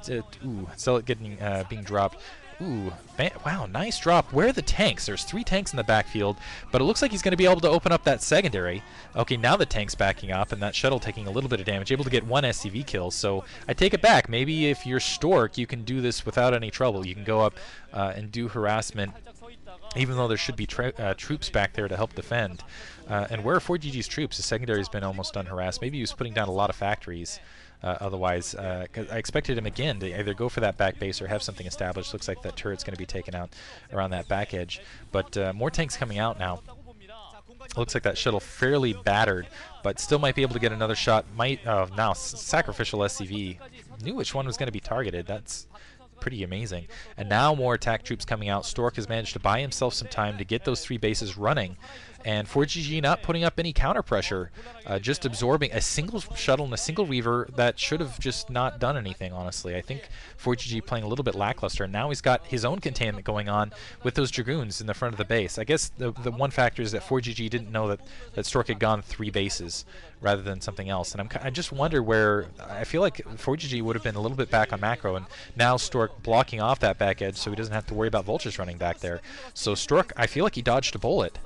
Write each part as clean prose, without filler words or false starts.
Ooh, Zealot getting being dropped. Ooh, wow, nice drop. Where are the tanks? There's 3 tanks in the backfield, but it looks like he's going to be able to open up that secondary. Okay, now the tank's backing up, and that shuttle taking a little bit of damage, able to get 1 SCV kill. So I take it back. Maybe if you're Stork, you can do this without any trouble. You can go up and do harassment, even though there should be troops back there to help defend. And where are Forgg's troops? The secondary's been almost unharassed. Maybe he was putting down a lot of factories. Otherwise, 'cause I expected him again to either go for that back base or have something established. Looks like that turret's going to be taken out around that back edge. But more tanks coming out now. Looks like that shuttle fairly battered, but still might be able to get another shot. Now sacrificial SCV. Knew which one was going to be targeted. That's pretty amazing. And now more attack troops coming out. Stork has managed to buy himself some time to get those 3 bases running. And Forgg not putting up any counter pressure, just absorbing a single shuttle and a single reaver that should have just not done anything, honestly. I think Forgg playing a little bit lackluster. And now he's got his own containment going on with those Dragoons in the front of the base. I guess the one factor is that Forgg didn't know that Stork had gone 3 bases rather than something else. And I just wonder where, I feel like Forgg would have been a little bit back on macro, and now Stork blocking off that back edge so he doesn't have to worry about vultures running back there. So Stork, I feel like he dodged a bullet.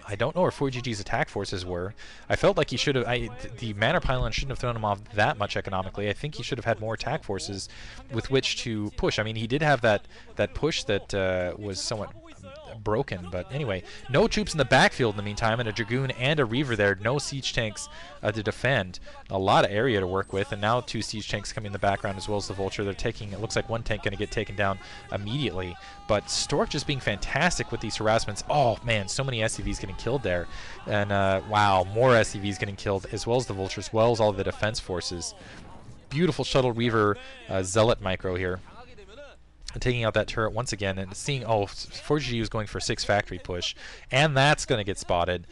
I don't know where Forgg's attack forces were. I felt like he should have, the Manor Pylon shouldn't have thrown him off that much economically. I think he should have had more attack forces with which to push. I mean, he did have that push that was somewhat broken, but anyway, no troops in the backfield in the meantime, and a Dragoon and a Reaver there. No siege tanks to defend. A lot of area to work with, and now 2 siege tanks coming in the background as well as the Vulture. They're taking, it looks like 1 tank going to get taken down immediately, but Stork just being fantastic with these harassments. Oh man, so many SCVs getting killed there, and wow, more SCVs getting killed as well as the Vultures, as well as all the defense forces. Beautiful shuttle Reaver Zealot micro here. Taking out that turret once again and seeing, Forgg was going for 6 factory push, and that's going to get spotted.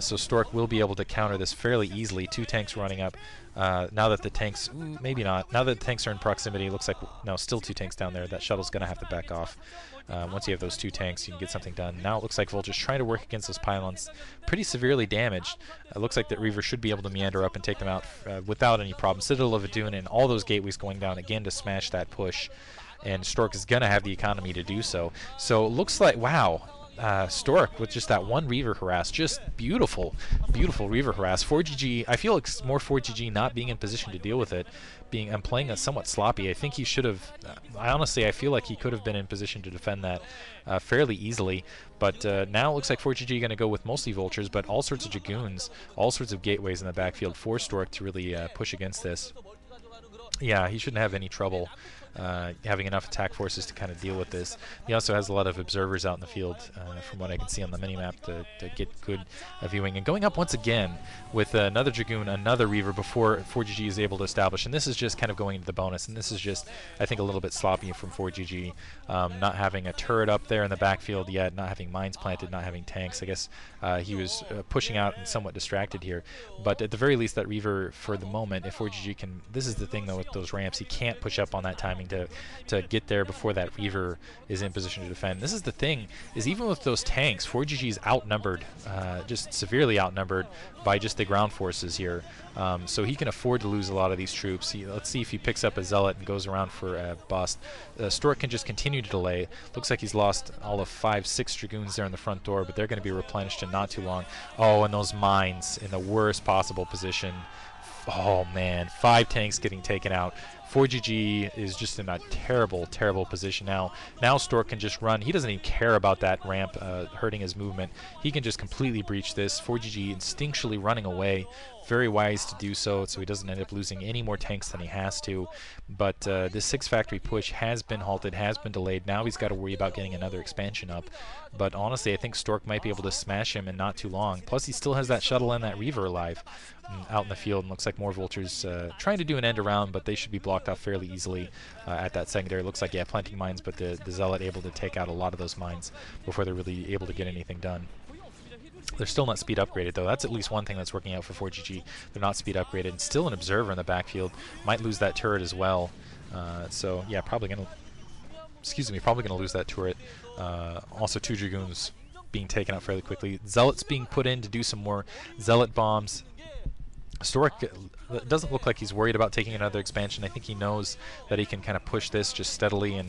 So Stork will be able to counter this fairly easily. 2 tanks running up. Now that the tanks, maybe not. Now that the tanks are in proximity, it looks like, no, still 2 tanks down there. That shuttle's going to have to back off. Once you have those 2 tanks, you can get something done. Now it looks like Vulture's trying to work against those pylons. Pretty severely damaged. It looks like that Reaver should be able to meander up and take them out without any problem. Citadel of Adun and all those gateways going down again to smash that push. And Stork is going to have the economy to do so. So it looks like, wow, Stork with just that 1 Reaver harass, just beautiful, beautiful Reaver harass. Forgg, I feel like more Forgg not being in position to deal with it, I'm playing a somewhat sloppy. I think he should have, honestly, I feel like he could have been in position to defend that fairly easily. But now it looks like Forgg going to go with mostly Vultures, but all sorts of Dragoons, all sorts of gateways in the backfield for Stork to really push against this. Yeah, he shouldn't have any trouble having enough attack forces to kind of deal with this. He also has a lot of observers out in the field, from what I can see on the minimap, to get good viewing. And going up once again with another Dragoon, another Reaver before Forgg is able to establish. And this is just kind of going into the bonus. And this is just, I think, a little bit sloppy from Forgg. Not having a turret up there in the backfield yet, not having mines planted, not having tanks. I guess he was pushing out and somewhat distracted here. But at the very least, that Reaver, for the moment, if Forgg can, this is the thing though with those ramps, he can't push up on that timing to get there before that Reaver is in position to defend. This is the thing, is even with those tanks, Forgg is outnumbered, just severely outnumbered by just the ground forces here. So he can afford to lose a lot of these troops. Let's see if he picks up a Zealot and goes around for a bust. Stork can just continue to delay. Looks like he's lost all of 5-6 Dragoons there in the front door, but they're going to be replenished in not too long. Oh, and those mines in the worst possible position. Oh man, 5 tanks getting taken out. Forgg is just in a terrible, terrible position now. Now Stork can just run. He doesn't even care about that ramp hurting his movement. He can just completely breach this. Forgg instinctually running away. Very wise to do so he doesn't end up losing any more tanks than he has to. But this 6 factory push has been halted, has been delayed. Now he's got to worry about getting another expansion up. But honestly, I think Stork might be able to smash him in not too long. Plus, he still has that shuttle and that Reaver alive out in the field, and looks like more Vultures trying to do an end around, but they should be blocked off fairly easily at that secondary. Looks like, yeah, planting mines, but the Zealot able to take out a lot of those mines before they're really able to get anything done. They're still not speed upgraded, though. That's at least one thing that's working out for Forgg. They're not speed upgraded. And still an observer in the backfield. Might lose that turret as well. So, yeah, probably going to lose that turret. Also, 2 Dragoons being taken out fairly quickly. Zealots being put in to do some more Zealot bombs. Stork doesn't look like he's worried about taking another expansion. I think he knows that he can kind of push this just steadily, and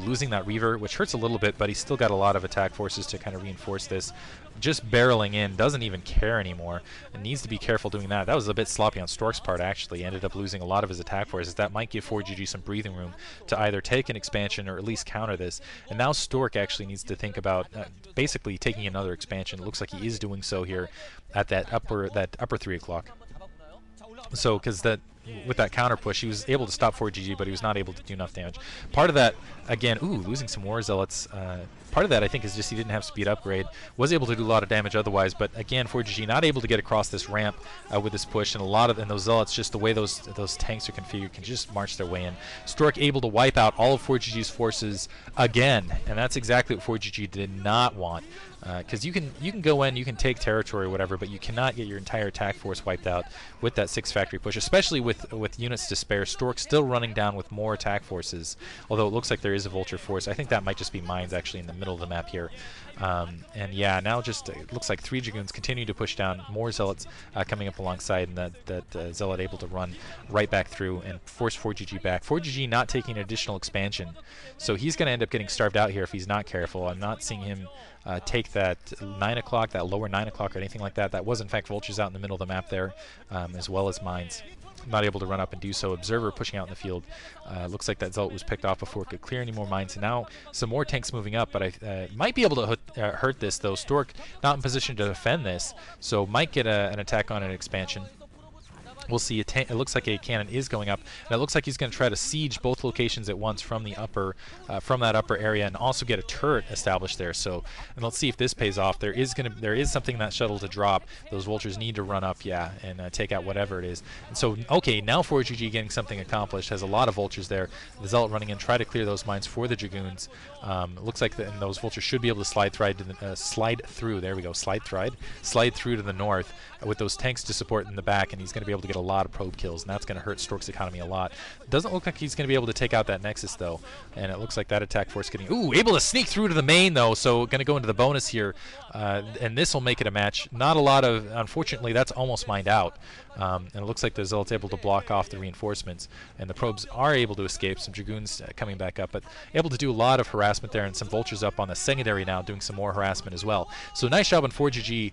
losing that Reaver, which hurts a little bit, but he's still got a lot of attack forces to kind of reinforce this. Just barreling in, doesn't even care anymore, and needs to be careful doing that. That was a bit sloppy on Stork's part, actually. Ended up losing a lot of his attack forces. That might give Forgg some breathing room to either take an expansion or at least counter this. And now Stork actually needs to think about basically taking another expansion. It looks like he is doing so here at that upper 3 o'clock. So, because with that counter push, he was able to stop Forgg, but he was not able to do enough damage. Part of that, again, losing some War Zealots. Part of that, I think, is just he didn't have speed upgrade. Was able to do a lot of damage otherwise, but again, Forgg not able to get across this ramp with this push, and those Zealots, just the way those tanks are configured, can just march their way in. Stork able to wipe out all of Forgg's forces again, and that's exactly what Forgg did not want. Because you can go in, you can take territory or whatever, but you cannot get your entire attack force wiped out with that 6 factory push, especially with units to spare. Stork still running down with more attack forces, although it looks like there is a vulture force. I think that might just be mines actually in the middle of the map here. And yeah, now just it looks like 3 Dragoons continue to push down, more Zealots coming up alongside, and that Zealot able to run right back through and force Forgg back. Forgg not taking an additional expansion, so he's going to end up getting starved out here if he's not careful. I'm not seeing him take that 9 o'clock, that lower 9 o'clock or anything like that. That was in fact vultures out in the middle of the map there, as well as mines. Not able to run up and do so. Observer pushing out in the field. Looks like that Zealot was picked off before it could clear any more mines. And now some more tanks moving up, but I might be able to hurt this though. Stork not in position to defend this, so might get an attack on an expansion. We'll see. It looks like a cannon is going up, and it looks like he's going to try to siege both locations at once from the from that upper area, and also get a turret established there. So, and let's see if this pays off. There is something in that shuttle to drop. Those vultures need to run up, yeah, and take out whatever it is. And so, okay, now Forgg getting something accomplished. Has a lot of vultures there. The Zealot running in, try to clear those mines for the Dragoons. It looks like and those vultures should be able to slide through. There we go. Slide through to the north with those tanks to support in the back, and he's going to be able to get a lot of probe kills, and that's going to hurt Stork's economy a lot. Doesn't look like he's going to be able to take out that Nexus though, and it looks like that attack force getting able to sneak through to the main though, so going to go into the bonus here, and this will make it a match. Not a lot of, unfortunately, that's almost mined out, and it looks like the Zealot's able to block off the reinforcements, and the probes are able to escape. Some Dragoons coming back up, but able to do a lot of harassment there, and some vultures up on the secondary now doing some more harassment as well. So nice job on Forgg,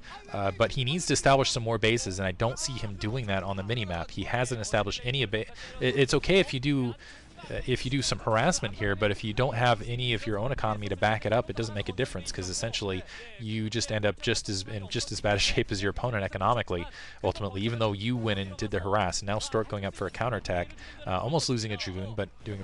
but he needs to establish some more bases, and I don't see him doing that on the minimap. He hasn't established any it's okay if you do some harassment here, but if you don't have any of your own economy to back it up, it doesn't make a difference, because essentially you just end up in just as bad a shape as your opponent economically, ultimately, even though you went and did the harass. Now Stork going up for a counterattack, almost losing a Dragoon, but doing